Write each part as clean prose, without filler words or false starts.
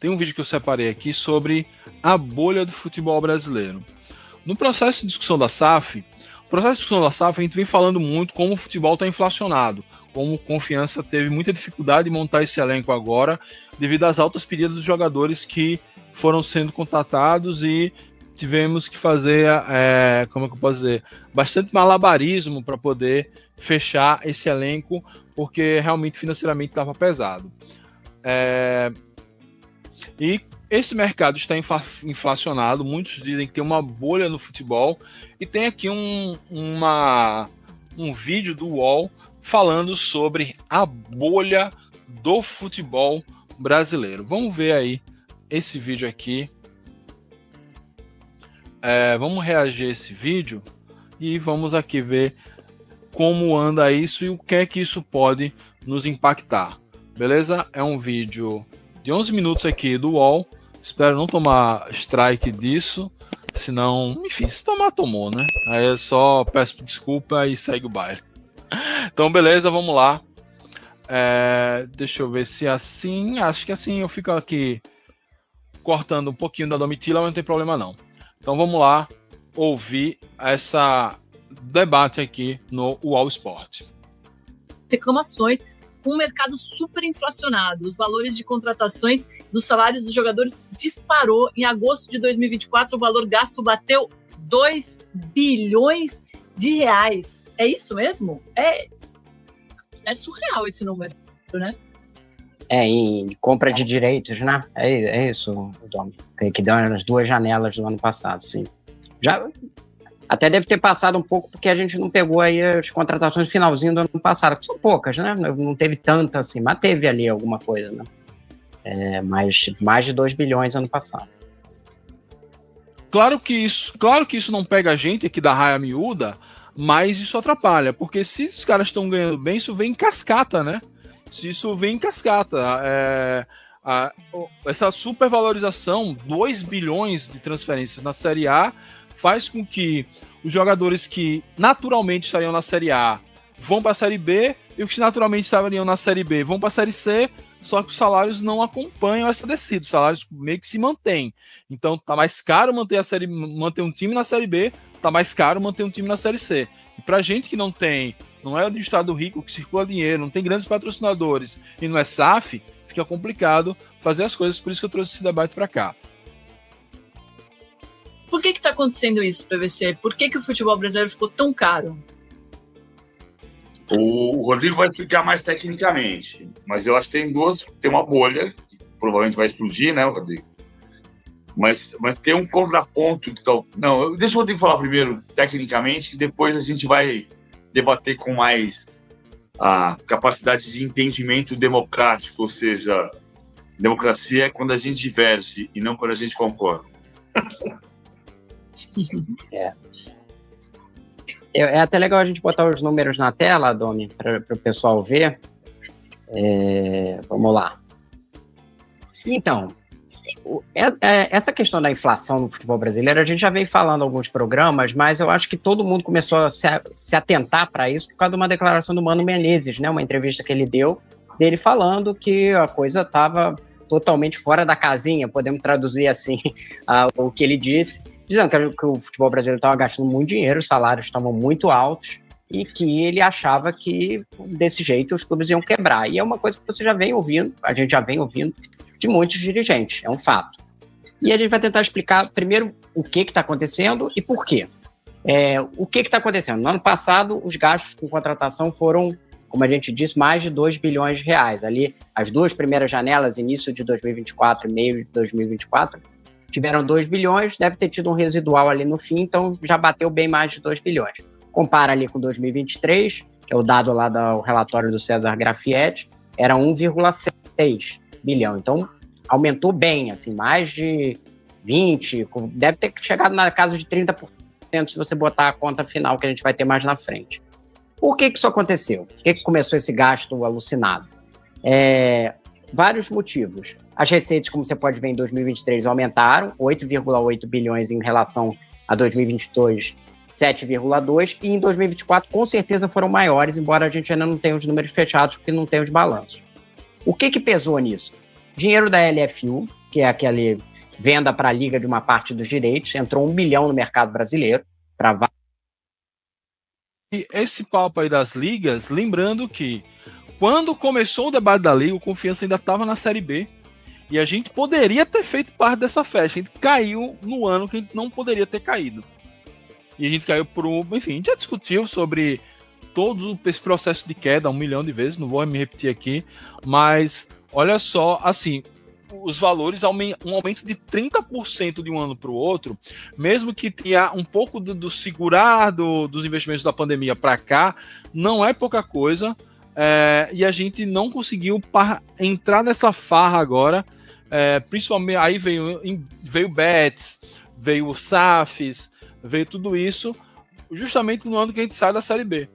tem um vídeo que eu separei aqui sobre a bolha do futebol brasileiro. No processo de discussão da SAF, a gente vem falando muito como o futebol está inflacionado, como Confiança teve muita dificuldade em montar esse elenco agora, devido às altas pedidas dos jogadores que foram sendo contratados e tivemos que fazer, como é que eu posso dizer, bastante malabarismo para poder fechar esse elenco, porque realmente financeiramente estava pesado. E esse mercado está inflacionado, muitos dizem que tem uma bolha no futebol, e tem aqui um vídeo do UOL falando sobre a bolha do futebol brasileiro. Vamos ver aí esse vídeo aqui. Vamos reagir a esse vídeo e vamos aqui ver como anda isso e o que é que isso pode nos impactar. Beleza? É um vídeo de 11 minutos aqui do UOL. Espero não tomar strike disso, senão, enfim, se tomar, tomou, né? Aí eu só peço desculpa e segue o baile. Então, beleza, vamos lá. Deixa eu ver se é assim. Acho que assim eu fico aqui cortando um pouquinho da Domitila, mas não tem problema não. Então vamos lá ouvir essa debate aqui no UOL Sport. Reclamações com um mercado super inflacionado. Os valores de contratações dos salários dos jogadores disparou. Em agosto de 2024, o valor gasto bateu 2 bilhões de reais. É isso mesmo? É surreal esse número, né? Em compra de direitos, né? É isso, Dom. Que deu nas 2 janelas do ano passado, sim. Já até deve ter passado um pouco, porque a gente não pegou aí as contratações finalzinho do ano passado, que são poucas, né? Não teve tanta assim, mas teve ali alguma coisa, né? Mais de 2 bilhões ano passado. Claro que isso não pega a gente aqui da raia miúda, mas isso atrapalha, porque se os caras estão ganhando bem, isso vem em cascata, né? Se isso vem em cascata, essa supervalorização, 2 bilhões de transferências na Série A, faz com que os jogadores que naturalmente estariam na Série A vão para a Série B, e os que naturalmente estariam na Série B vão para a Série C, só que os salários não acompanham essa descida, os salários meio que se mantêm. Então tá mais caro manter um time na Série B, tá mais caro manter um time na Série C. E pra gente que não é do estado rico, que circula dinheiro, não tem grandes patrocinadores e não é SAF, fica complicado fazer as coisas, por isso que eu trouxe esse debate para cá. Por que está acontecendo isso, PVC? Por que o futebol brasileiro ficou tão caro? O Rodrigo vai explicar mais tecnicamente, mas eu acho que tem uma bolha, que provavelmente vai explodir, né, Rodrigo? Mas tem um contraponto. Então, não, deixa o Rodrigo falar primeiro tecnicamente, que depois a gente vai debater com mais a capacidade de entendimento democrático, ou seja, democracia é quando a gente diverge e não quando a gente concorda. É até legal a gente botar os números na tela, Domi, para o pessoal ver. Vamos lá. Então, essa questão da inflação no futebol brasileiro, a gente já vem falando em alguns programas, mas eu acho que todo mundo começou a se atentar para isso por causa de uma declaração do Mano Menezes, né? Uma entrevista que ele deu, dele falando que a coisa estava totalmente fora da casinha, podemos traduzir assim o que ele disse, dizendo que o futebol brasileiro estava gastando muito dinheiro, os salários estavam muito altos e que ele achava que desse jeito os clubes iam quebrar. E é uma coisa que você já vem ouvindo, a gente já vem ouvindo de muitos dirigentes, é um fato. E a gente vai tentar explicar primeiro o que está acontecendo e por quê. O que está acontecendo? No ano passado, os gastos com contratação foram, como a gente disse, mais de 2 bilhões de reais. Ali, as 2 primeiras janelas, início de 2024 e meio de 2024, tiveram 2 bilhões, deve ter tido um residual ali no fim, então já bateu bem mais de 2 bilhões. Compara ali com 2023, que é o dado lá do relatório do César Grafietti, era 1,6 bilhão. Então, aumentou bem, assim, mais de 20%, deve ter chegado na casa de 30%, se você botar a conta final que a gente vai ter mais na frente. Por que isso aconteceu? Por que começou esse gasto alucinado? Vários motivos. As receitas, como você pode ver em 2023, aumentaram 8,8 bilhões em relação a 2022, 7,2, e em 2024 com certeza foram maiores, embora a gente ainda não tenha os números fechados porque não tem os balanços. O que pesou nisso? dinheiro da LFU, que é aquele venda para a Liga de uma parte dos direitos, entrou 1 bilhão no mercado brasileiro. E esse papo aí das ligas, lembrando que quando começou o debate da Liga, o Confiança ainda estava na Série B, e a gente poderia ter feito parte dessa festa. A gente caiu no ano que a gente não poderia ter caído. E a gente caiu por enfim, a gente já discutiu sobre todo esse processo de queda 1 milhão de vezes, não vou me repetir aqui, mas olha só, assim, os valores, um aumento de 30% de um ano para o outro, mesmo que tenha um pouco do segurar dos investimentos da pandemia para cá, não é pouca coisa, e a gente não conseguiu entrar nessa farra agora, principalmente, aí veio Betis, veio o SAFs, veio tudo isso, justamente no ano que a gente sai da Série B.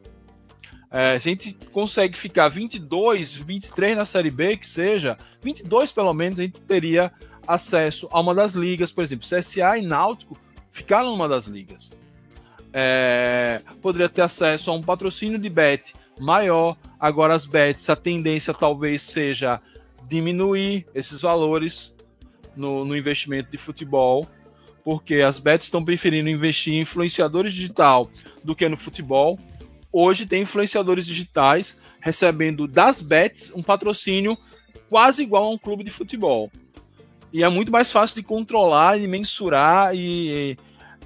Se a gente consegue ficar 22, 23 na Série B, que seja, 22 pelo menos, a gente teria acesso a uma das ligas, por exemplo, CSA e Náutico ficaram numa das ligas. Poderia ter acesso a um patrocínio de bet maior. Agora as bets, a tendência talvez seja diminuir esses valores no investimento de futebol, porque as bets estão preferindo investir em influenciadores digital do que no futebol. Hoje tem influenciadores digitais recebendo das bets um patrocínio quase igual a um clube de futebol. E é muito mais fácil de controlar e mensurar, e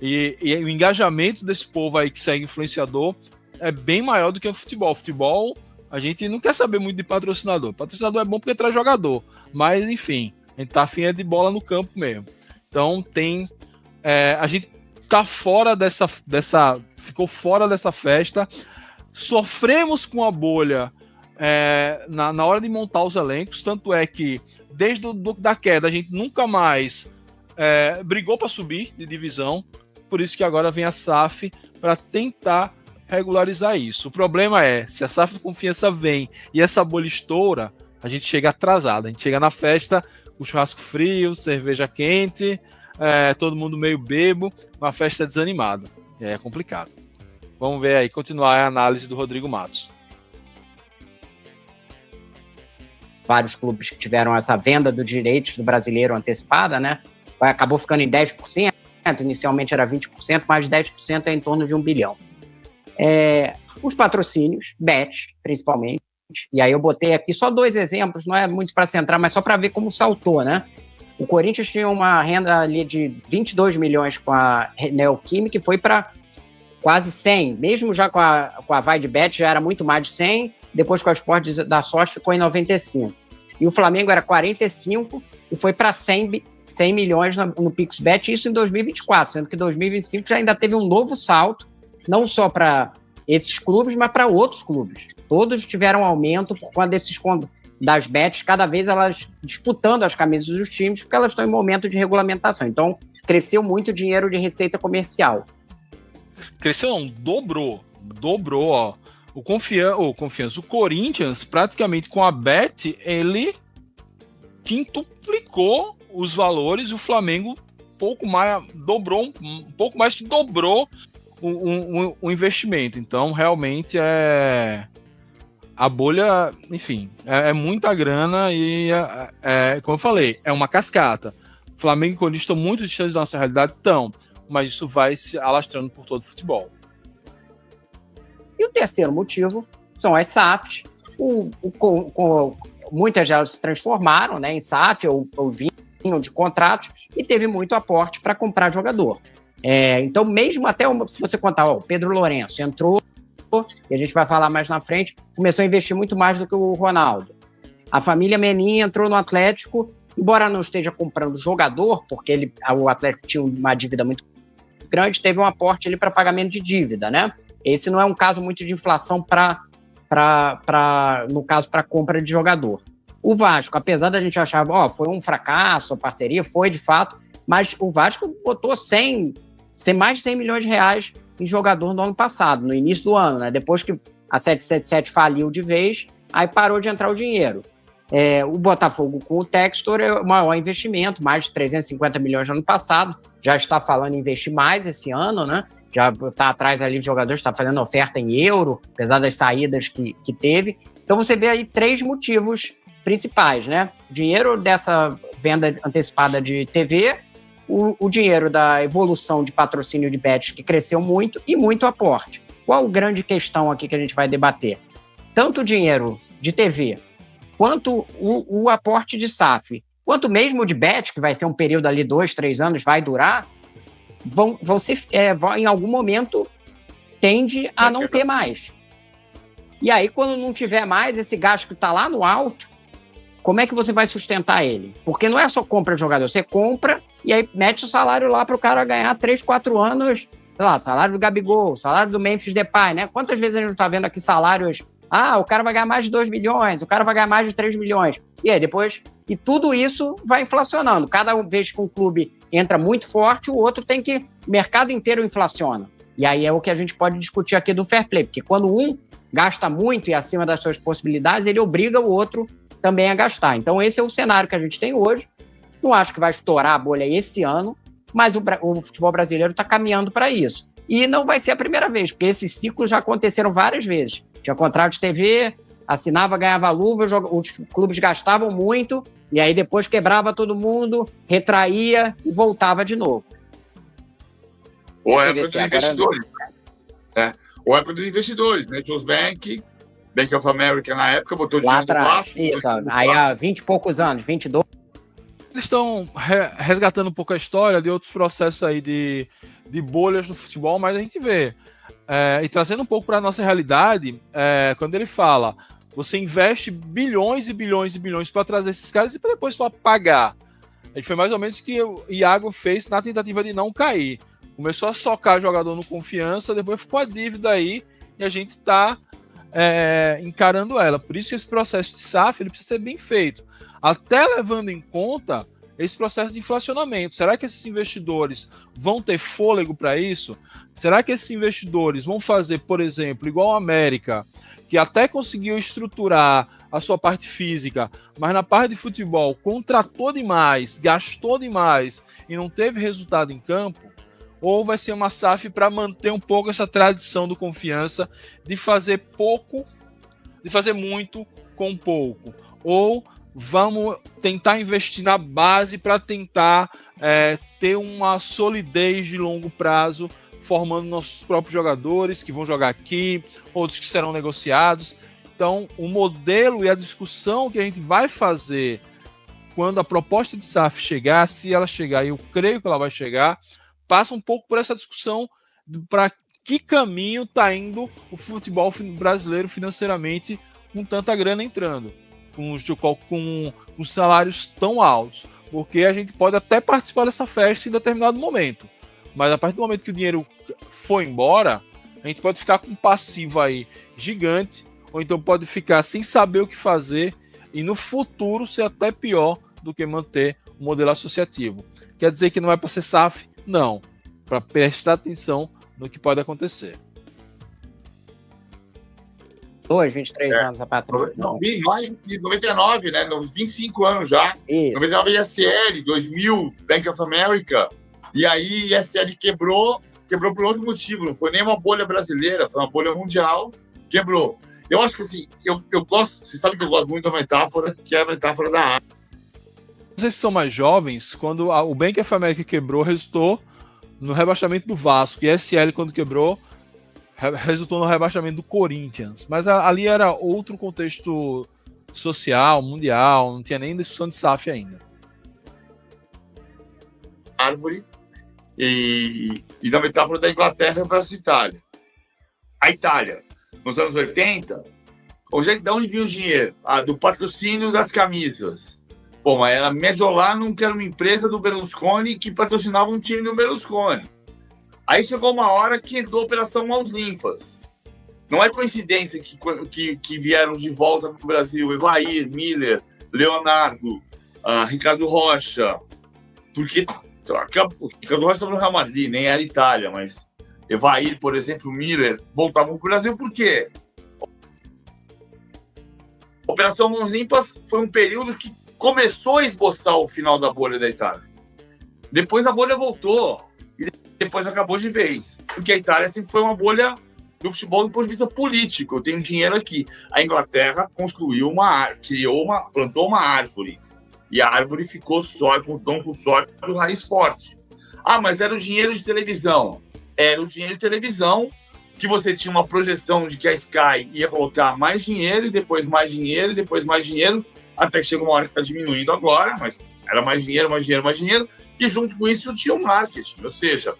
o engajamento desse povo aí que segue influenciador é bem maior do que o futebol. Futebol, a gente não quer saber muito de patrocinador. Patrocinador é bom porque traz jogador, mas enfim, a gente tá afim de bola no campo mesmo. Então a gente tá fora ficou fora dessa festa, sofremos com a bolha na hora de montar os elencos, tanto é que desde da queda a gente nunca mais brigou para subir de divisão, por isso que agora vem a SAF para tentar regularizar isso. O problema é, se a SAF de Confiança vem e essa bolha estoura, a gente chega atrasado, a gente chega na festa com churrasco frio, cerveja quente, todo mundo meio bebo, uma festa desanimada, e aí é complicado. Vamos ver aí, continuar a análise do Rodrigo Matos. Vários clubes que tiveram essa venda dos direitos do brasileiro antecipada, né? Acabou ficando em 10%, inicialmente era 20%, mais de 10% é em torno de 1 bilhão. Os patrocínios, bet, principalmente, e aí eu botei aqui só 2 exemplos, não é muito para centrar, mas só para ver como saltou, né? O Corinthians tinha uma renda ali de 22 milhões com a Neoquímica, que foi para quase 100, mesmo já com a Vai de Bet já era muito mais de 100, depois com a Sport da Sorte ficou em 95. E o Flamengo era 45 e foi para 100 milhões no PixBet, isso em 2024, sendo que em 2025 já ainda teve um novo salto, não só para esses clubes, mas para outros clubes. Todos tiveram aumento por conta das bets, cada vez elas disputando as camisas dos times, porque elas estão em momento de regulamentação. Então, cresceu muito o dinheiro de receita comercial. Cresceu não, dobrou, ó. O Corinthians, praticamente com a bet, ele quintuplicou os valores, e o Flamengo um pouco mais que dobrou o investimento. Então, realmente a bolha, enfim, é muita grana e, como eu falei, é uma cascata. Flamengo e Corinthians estão muito distantes da nossa realidade, mas isso vai se alastrando por todo o futebol. E o terceiro motivo são as SAFs. Muitas delas se transformaram, né, em SAF ou vinham de contratos, e teve muito aporte para comprar jogador. Então, mesmo até se você contar, o Pedro Lourenço entrou, e a gente vai falar mais na frente, começou a investir muito mais do que o Ronaldo. A família Menin entrou no Atlético, embora não esteja comprando jogador, porque o Atlético tinha uma dívida muito grande, teve um aporte ali para pagamento de dívida, né? Esse não é um caso muito de inflação no caso, para compra de jogador. O Vasco, apesar da gente achar, foi um fracasso, a parceria, foi de fato, mas o Vasco botou mais de 100 milhões de reais em jogador no ano passado, no início do ano, né? Depois que a 777 faliu de vez, aí parou de entrar o dinheiro. O Botafogo com o Textor é o maior investimento, mais de 350 milhões no ano passado, já está falando em investir mais esse ano, né? Já está atrás ali de jogadores, está fazendo oferta em euro, apesar das saídas que teve. Então você vê aí 3 motivos principais, né? Dinheiro dessa venda antecipada de TV, o dinheiro da evolução de patrocínio de bets, que cresceu muito, e muito aporte. Qual a grande questão aqui que a gente vai debater? Tanto o dinheiro de TV, quanto o aporte de SAF, quanto mesmo de bet, que vai ser um período ali, 2, 3 anos, vai durar, vão em algum momento tende a não ter mais. E aí, quando não tiver mais, esse gasto que está lá no alto, como é que você vai sustentar ele? Porque não é só compra de jogador, você compra e aí mete o salário lá para o cara ganhar 3, 4 anos, sei lá, salário do Gabigol, salário do Memphis Depay, né? Quantas vezes a gente está vendo aqui salários, o cara vai ganhar mais de 2 milhões, o cara vai ganhar mais de 3 milhões. E aí depois, e tudo isso vai inflacionando. Cada vez que um clube entra muito forte, o outro tem que, o mercado inteiro inflaciona. E aí é o que a gente pode discutir aqui do fair play, porque quando um gasta muito e acima das suas possibilidades, ele obriga o outro também a gastar. Então esse é o cenário que a gente tem hoje. Não acho que vai estourar a bolha esse ano, mas o futebol brasileiro está caminhando para isso. E não vai ser a primeira vez, porque esses ciclos já aconteceram várias vezes. Tinha contrato de TV, assinava, ganhava luva, os clubes gastavam muito, e aí depois quebrava todo mundo, retraía e voltava de novo. Ou é para os investidores. Ou é para os investidores, né? Tinha os Bank of America na época, botou dinheiro do Vasco. Isso, aí há 20 e poucos anos, 22. Eles estão resgatando um pouco a história de outros processos aí de bolhas no futebol, mas a gente vê. E trazendo um pouco para a nossa realidade, quando ele fala, você investe bilhões e bilhões e bilhões para trazer esses caras e depois para pagar. Foi mais ou menos o que o Iago fez na tentativa de não cair. Começou a socar jogador no confiança, depois ficou a dívida aí e a gente está encarando ela. Por isso que esse processo de SAF ele precisa ser bem feito. Até levando em conta esse processo de inflacionamento. Será que esses investidores vão ter fôlego para isso? Será que esses investidores vão fazer, por exemplo, igual a América, que até conseguiu estruturar a sua parte física, mas na parte de futebol contratou demais, gastou demais e não teve resultado em campo? Ou vai ser uma SAF para manter um pouco essa tradição do confiança de fazer pouco, de fazer muito com pouco? Ou vamos tentar investir na base para tentar ter uma solidez de longo prazo, formando nossos próprios jogadores que vão jogar aqui, outros que serão negociados. Então, o modelo e a discussão que a gente vai fazer quando a proposta de SAF chegar, se ela chegar, e eu creio que ela vai chegar, passa um pouco por essa discussão para que caminho está indo o futebol brasileiro financeiramente com tanta grana entrando, com salários tão altos, porque a gente pode até participar dessa festa em determinado momento, mas a partir do momento que o dinheiro for embora, a gente pode ficar com um passivo aí gigante, ou então pode ficar sem saber o que fazer e no futuro ser até pior do que manter o modelo associativo. Quer dizer que não é para ser SAF? Não, para prestar atenção no que pode acontecer. 23 anos a patroa. Mais de 99, né? 25 anos já. Isso. 99 ISL, 2000 Bank of America. E aí ISL quebrou por outro motivo. Não foi nem uma bolha brasileira, foi uma bolha mundial. Quebrou. Eu acho que assim, eu gosto, você sabe que eu gosto muito da metáfora, que é a metáfora da água. Vocês são mais jovens, quando o Bank of America quebrou, resultou no rebaixamento do Vasco. E a SL, quando quebrou, resultou no rebaixamento do Corinthians. Mas ali era outro contexto social, mundial, não tinha nem discussão de SAF ainda. Árvore e da metáfora da Inglaterra versus Itália. A Itália, nos anos 80, de onde vinha o dinheiro? Do patrocínio das camisas. Bom, mas era Mediolanum, que era uma empresa do Berlusconi que patrocinava um time do Berlusconi. Aí chegou uma hora que entrou a Operação Mãos Limpas. Não é coincidência que vieram de volta para o Brasil Evair, Miller, Leonardo, Ricardo Rocha. Porque, sei lá, Ricardo Rocha estava no Real Madrid, nem era Itália, mas Evair, por exemplo, Miller, voltavam para o Brasil. Por quê? A Operação Mãos Limpas foi um período que começou a esboçar o final da bolha da Itália. Depois a bolha voltou e depois acabou de vez. Porque a Itália sempre foi uma bolha do futebol do ponto de vista político. Eu tenho dinheiro aqui. A Inglaterra construiu plantou uma árvore. E a árvore ficou com sólido, raiz forte. Ah, mas era o dinheiro de televisão. Era o dinheiro de televisão que você tinha uma projeção de que a Sky ia colocar mais dinheiro, e depois mais dinheiro, e depois mais dinheiro, até que chega uma hora que está diminuindo agora, mas era mais dinheiro, mais dinheiro, mais dinheiro, e junto com isso tinha o marketing. Ou seja,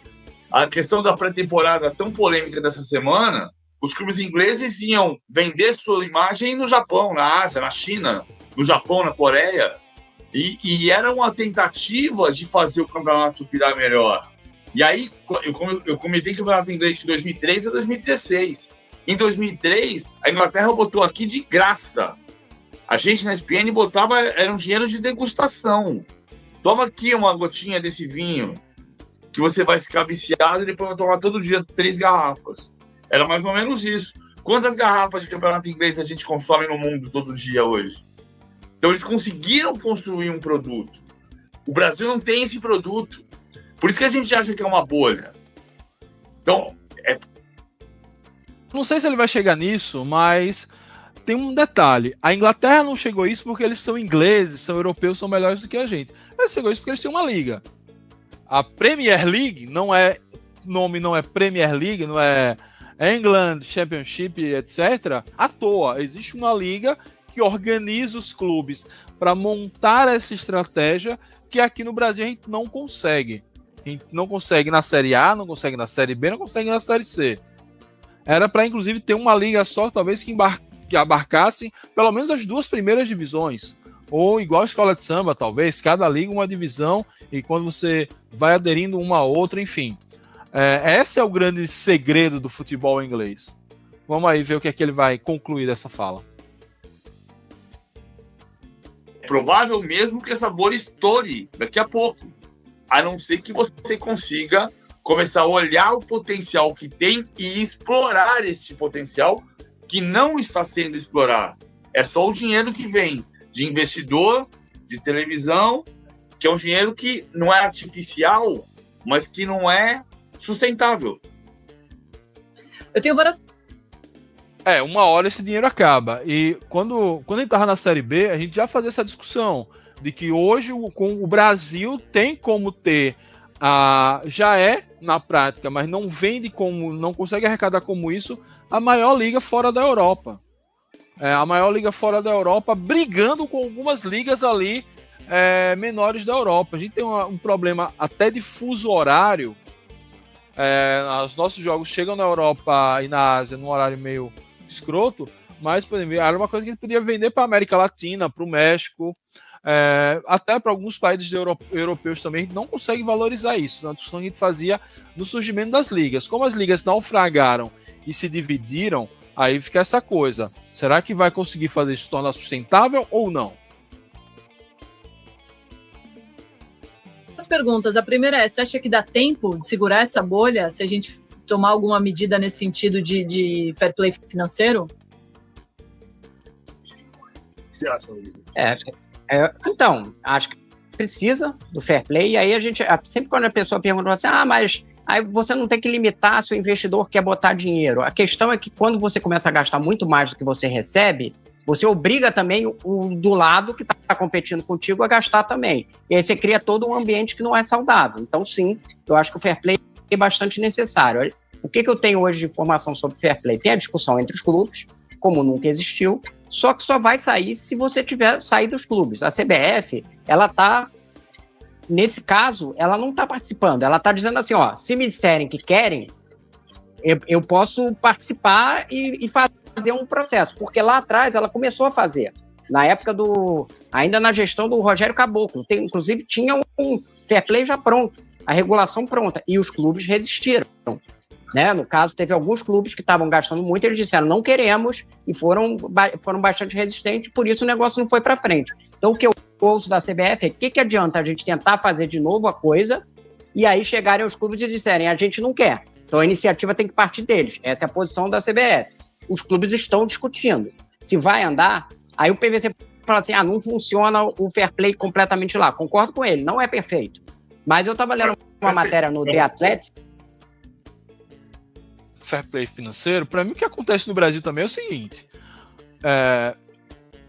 a questão da pré-temporada tão polêmica dessa semana, os clubes ingleses iam vender sua imagem no Japão, na Ásia, na China, no Japão, na Coreia, e era uma tentativa de fazer o campeonato virar melhor. E aí, eu comentei que o campeonato inglês de 2003 a 2016. Em 2003, a Inglaterra botou aqui de graça. A gente na ESPN botava, era um dinheiro de degustação. Toma aqui uma gotinha desse vinho, que você vai ficar viciado e depois vai tomar todo dia 3 garrafas. Era mais ou menos isso. Quantas garrafas de campeonato inglês a gente consome no mundo todo dia hoje? Então eles conseguiram construir um produto. O Brasil não tem esse produto. Por isso que a gente acha que é uma bolha. Então, Não sei se ele vai chegar nisso, mas tem um detalhe. A Inglaterra não chegou a isso porque eles são ingleses, são europeus, são melhores do que a gente. Eles chegou a isso porque eles têm uma liga. A Premier League não é Premier League, não é England Championship, etc. À toa. Existe uma liga que organiza os clubes para montar essa estratégia que aqui no Brasil a gente não consegue. A gente não consegue na Série A, não consegue na Série B, não consegue na Série C. Era para, inclusive, ter uma liga só, talvez, que abarcasse pelo menos as 2 primeiras divisões. Ou igual a escola de samba, talvez, cada liga uma divisão, e quando você vai aderindo uma a outra, enfim. Esse é o grande segredo do futebol inglês. Vamos aí ver o que é que ele vai concluir dessa fala. é provável mesmo que essa bolha estoure daqui a pouco. A não ser que você consiga começar a olhar o potencial que tem e explorar esse potencial que não está sendo explorado. É só o dinheiro que vem de investidor, de televisão, que é um dinheiro que não é artificial, mas que não é sustentável. Eu tenho várias. Uma hora esse dinheiro acaba. E quando a gente estava na Série B, a gente já fazia essa discussão de que hoje o Brasil tem como ter, já é na prática, mas não vende como, não consegue arrecadar como isso, a maior liga fora da Europa. A maior liga fora da Europa, brigando com algumas ligas ali menores da Europa. A gente tem um problema até de fuso horário. Os nossos jogos chegam na Europa e na Ásia num horário meio escroto, mas, por exemplo, era uma coisa que a gente podia vender para a América Latina, para o México, até para alguns países europeus também. A gente não consegue valorizar isso. A discussão que a gente fazia no surgimento das ligas. Como as ligas naufragaram e se dividiram, aí fica essa coisa. Será que vai conseguir fazer isso se tornar sustentável ou não? As perguntas. A primeira é: você acha que dá tempo de segurar essa bolha se a gente tomar alguma medida nesse sentido de fair play financeiro? O que você acha, Rodrigo? Então, acho que precisa do fair play, e aí a gente, sempre quando a pessoa pergunta assim, mas aí você não tem que limitar se o investidor quer botar dinheiro. A questão é que quando você começa a gastar muito mais do que você recebe, você obriga também o do lado que está competindo contigo a gastar também. E aí você cria todo um ambiente que não é saudável. Então, sim, eu acho que o fair play é bastante necessário. O que eu tenho hoje de informação sobre fair play? Tem a discussão entre os clubes, como nunca existiu, só que só vai sair se você tiver saído dos clubes. A CBF, ela está, nesse caso, ela não está participando. Ela está dizendo assim, se me disserem que querem, eu posso participar e fazer um processo. Porque lá atrás ela começou a fazer. Na época ainda na gestão do Rogério Caboclo. Inclusive tinha um fair play já pronto, a regulação pronta. E os clubes resistiram. No caso, teve alguns clubes que estavam gastando muito, eles disseram, não queremos, e foram bastante resistentes, por isso o negócio não foi para frente. Então, o que eu ouço da CBF é: o que adianta a gente tentar fazer de novo a coisa, e aí chegarem os clubes e disserem, a gente não quer. Então, a iniciativa tem que partir deles. Essa é a posição da CBF. Os clubes estão discutindo. Se vai andar, aí o PVC fala assim, não funciona o fair play completamente lá. Concordo com ele, não é perfeito. Mas eu estava lendo uma matéria no The Athletic. fair play financeiro, para mim o que acontece no Brasil também é o seguinte: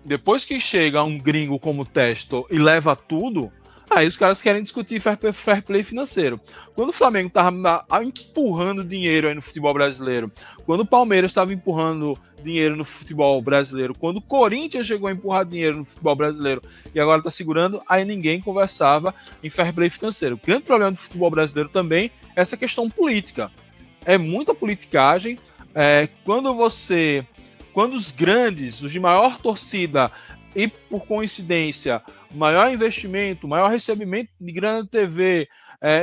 depois que chega um gringo como Testo e leva tudo, aí os caras querem discutir fair play financeiro. Quando o Flamengo estava empurrando dinheiro aí no futebol brasileiro, quando o Palmeiras estava empurrando dinheiro no futebol brasileiro, quando o Corinthians chegou a empurrar dinheiro no futebol brasileiro e agora está segurando, aí ninguém conversava em fair play financeiro. O grande problema do futebol brasileiro também é essa questão política. É muita politicagem. Quando os grandes, os de maior torcida e, por coincidência, maior investimento, maior recebimento de grana de TV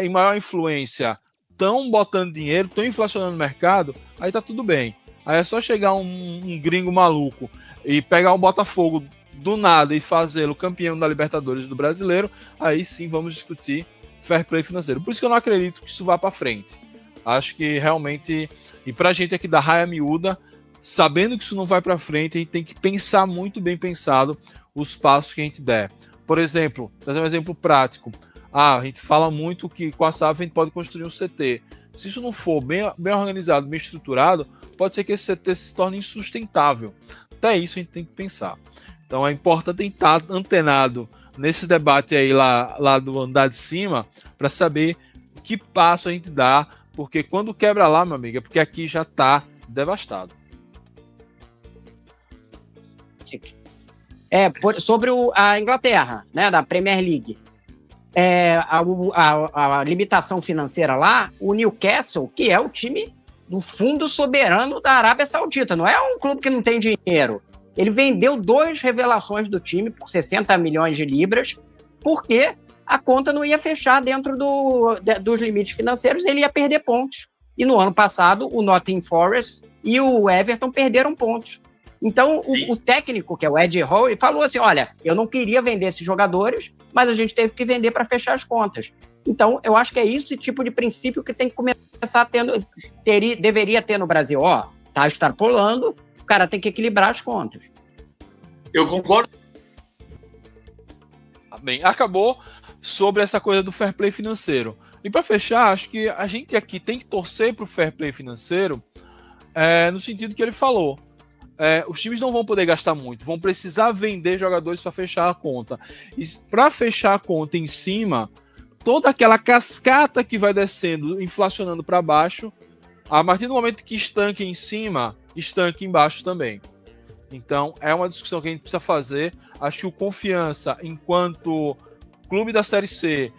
e maior influência, estão botando dinheiro, estão inflacionando o mercado, aí tá tudo bem. Aí é só chegar um gringo maluco e pegar o Botafogo do nada e fazê-lo campeão da Libertadores do Brasileiro, aí sim vamos discutir fair play financeiro. Por isso que eu não acredito que isso vá para frente. Acho que realmente, e pra gente aqui da Raia Miúda, sabendo que isso não vai para frente, a gente tem que pensar muito bem pensado os passos que a gente der. Por exemplo, trazer um exemplo prático. A gente fala muito que com a SAF a gente pode construir um CT. Se isso não for bem organizado, bem estruturado, pode ser que esse CT se torne insustentável. Até isso a gente tem que pensar. Então é importante estar antenado nesse debate aí lá do andar de cima para saber que passo a gente dá, porque quando quebra lá, meu amigo, é porque aqui já está devastado. Sobre a Inglaterra, né, da Premier League, a limitação financeira lá, o Newcastle, que é o time do fundo soberano da Arábia Saudita, não é um clube que não tem dinheiro. Ele vendeu 2 revelações do time por 60 milhões de libras, porque a conta não ia fechar dentro dos limites financeiros, ele ia perder pontos. E no ano passado, o Nottingham Forest e o Everton perderam pontos. Então, o técnico, que é o Ed Howe, falou assim, olha, eu não queria vender esses jogadores, mas a gente teve que vender para fechar as contas. Então, eu acho que é esse tipo de princípio que tem que começar deveria ter no Brasil. Tá extrapolando, o cara tem que equilibrar as contas. Eu concordo. Bem, acabou sobre essa coisa do fair play financeiro. E para fechar, acho que a gente aqui tem que torcer para o fair play financeiro no sentido que ele falou. Os times não vão poder gastar muito, vão precisar vender jogadores para fechar a conta. E para fechar a conta em cima, toda aquela cascata que vai descendo, inflacionando para baixo, a partir do momento que estanque em cima, estanque embaixo também. Então, é uma discussão que a gente precisa fazer. Acho que o Confiança, enquanto clube da Série C,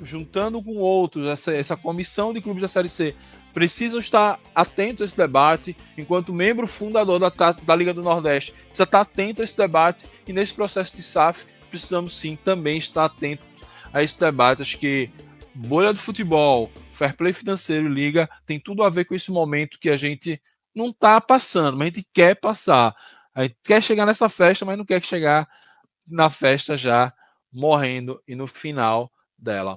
juntando com outros, essa comissão de clubes da Série C, precisam estar atentos a esse debate, enquanto membro fundador da Liga do Nordeste, precisa estar atento a esse debate, e nesse processo de SAF, precisamos sim também estar atentos a esse debate. Acho que bolha do futebol, fair play financeiro e liga, tem tudo a ver com esse momento que a gente não está passando, mas a gente quer passar. A gente quer chegar nessa festa, mas não quer chegar na festa já morrendo e no final dela.